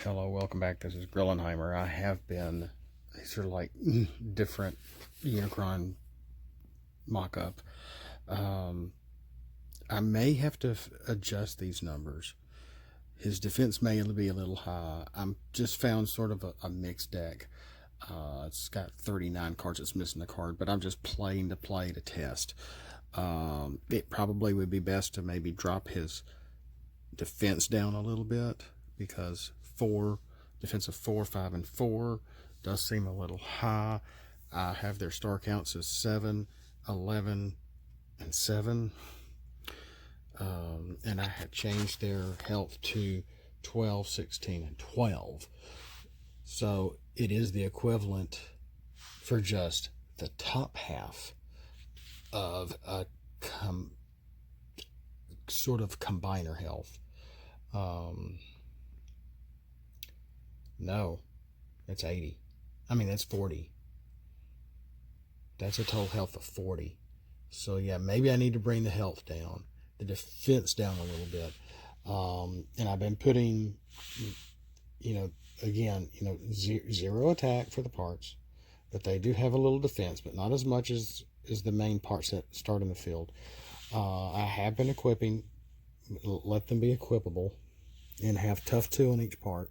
Hello, welcome back. This is Grillenheimer. I have been, these are like different Unicron mock-up. I may have to adjust these numbers. His defense may be a little high. I'm just found sort of a mixed deck. It's got 39 cards. It's missing a card, but I'm just playing to play to test. It probably would be best to maybe drop his defense down a little bit, because defensive 4, 5, and 4 does seem a little high. I have their star counts as 7, 11, and 7. And I had changed their health to 12, 16, and 12. So it is the equivalent for just the top half of a sort of combiner health. No, it's 80. I mean, that's 40. That's a total health of 40. So yeah, maybe I need to bring the health down, the defense down a little bit. And I've been putting, again, zero attack for the parts, but they do have a little defense, but not as much as the main parts that start in the field. I have been equipping, let them be equipable, and have tough 2 on each part.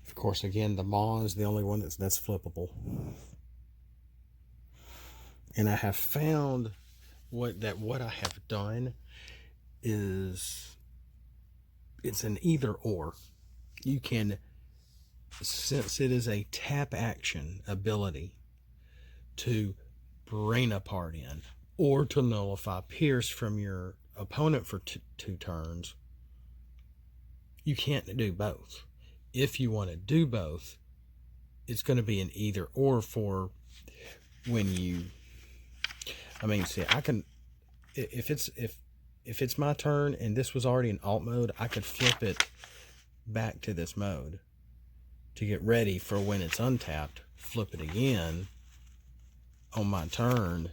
Of course, again, the maw is the only one that's flippable. And I have found what I have done is it's an either or. You can, since it is a tap action ability to bring a part in or to nullify pierce from your opponent for 2 turns, you can't do both. If you want to do both, it's going to be an either or for when you, see, I can, if it's my turn and this was already in alt mode, I could flip it back to this mode to get ready for when it's untapped, flip it again on my turn,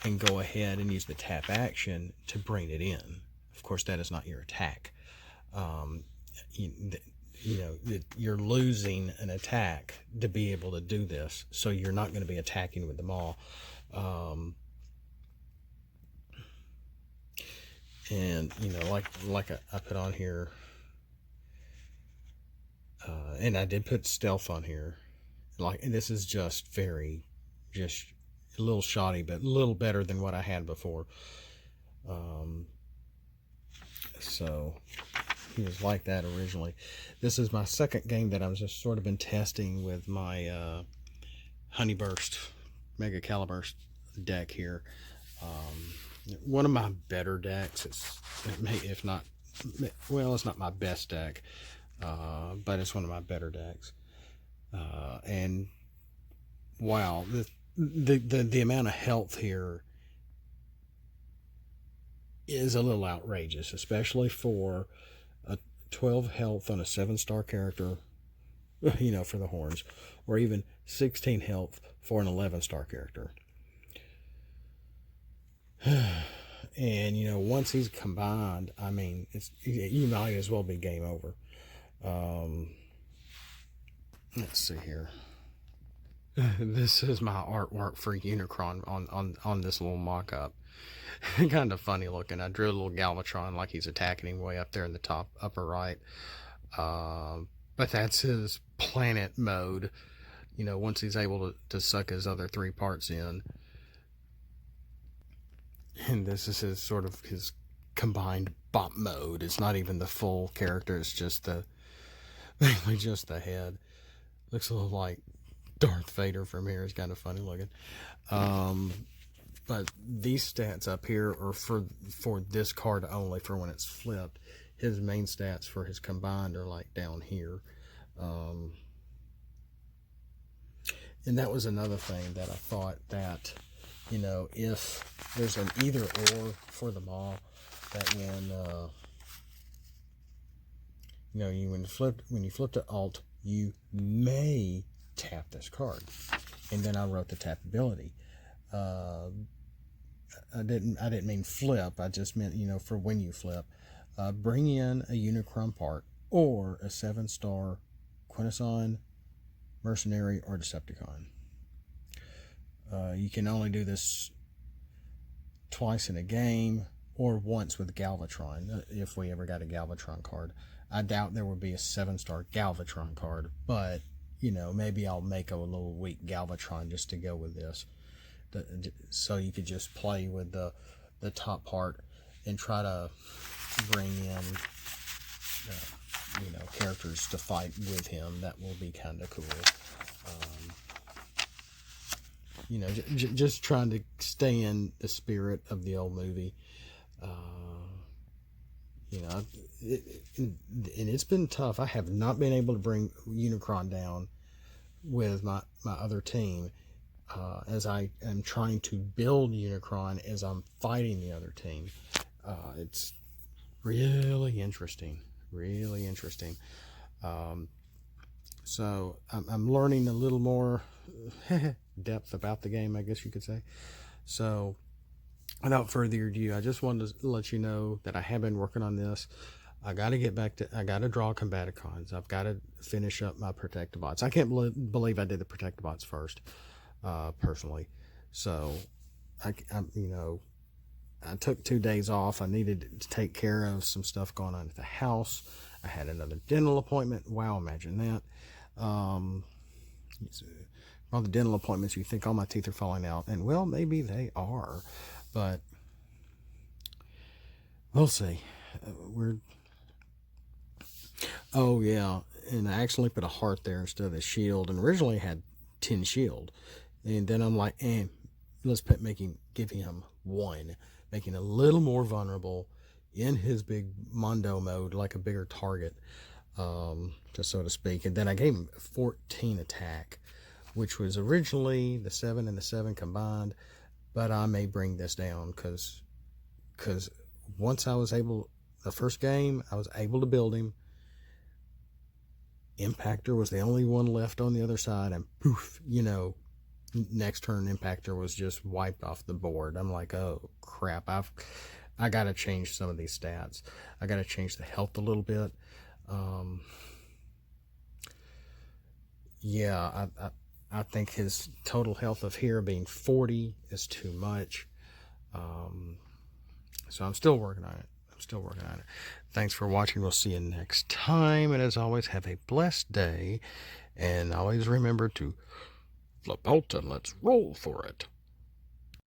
and go ahead and use the tap action to bring it in. Of course, that is not your attack. You're losing an attack to be able to do this, so you're not going to be attacking with them all. And like I put on here, and I did put stealth on here. And this is just a little shoddy, but a little better than what I had before. So he was like that originally. This is my second game that I've just sort of been testing with my Honeyburst Mega Caliburst deck here. One of my better decks. It's not my best deck, but it's one of my better decks. And wow, the amount of health here is a little outrageous, especially for a 12 health on a 7-star character, for the horns, or even 16 health for an 11-star character. And once he's combined, you might as well be game over. Let's see here. This is my artwork for Unicron on this little mock-up. Kind of funny looking. I drew a little Galvatron like he's attacking him way up there in the top upper right. But that's his planet mode. Once he's able to suck his other 3 parts in. And this is his combined bop mode. It's not even the full character. It's just mainly just the head. Looks a little like Darth Vader from here. Is kind of funny looking. But these stats up here are for this card only, for when it's flipped. His main stats for his combined are like down here. And that was another thing that I thought that, if there's an either or for them all, that when you flip to alt, you may tap this card. And then I wrote the tap ability. I didn't mean flip. I just meant, you know, for when you flip. Bring in a Unicron part or a 7-star Quintesson, Mercenary, or Decepticon. You can only do this twice in a game or once with Galvatron, if we ever got a Galvatron card. I doubt there would be a 7-star Galvatron card, but, you know, maybe I'll make a little weak Galvatron just to go with this. So you could just play with the top part and try to bring in, you know, characters to fight with him. That will be kind of cool. You know, just trying to stay in the spirit of the old movie. You know, and it's been tough. I have not been able to bring Unicron down with my other team, as I am trying to build Unicron as I'm fighting the other team. It's really interesting. So I'm learning a little more depth about the game, I guess you could say. So without further ado, I just wanted to let you know that I have been working on this. I got to get back to, I got to draw Combaticons. I've got to finish up my Protectobots. I can't believe I did the Protectobots first, personally. So you know, I took 2 days off. I needed to take care of some stuff going on at the house. I had another dental appointment. Wow, imagine that. All the dental appointments, you think all my teeth are falling out, and well, maybe they are, but we'll see. Oh yeah, and I actually put a heart there instead of a shield, and originally had 10 shield, and then I'm like, let's give him 1, making a little more vulnerable in his big Mondo mode, like a bigger target, so to speak. And then I gave him 14 attack, which was originally the 7 and the 7 combined, but I may bring this down because once I was able, the first game, I was able to build him. Impactor was the only one left on the other side, and poof, you know, next turn Impactor was just wiped off the board. I'm like, oh crap, I got to change some of these stats. I got to change the health a little bit. Yeah, I think his total health of here being 40 is too much. So I'm still working on it. Thanks for watching. We'll see you next time. And as always, have a blessed day. And always remember to flip out and let's roll for it.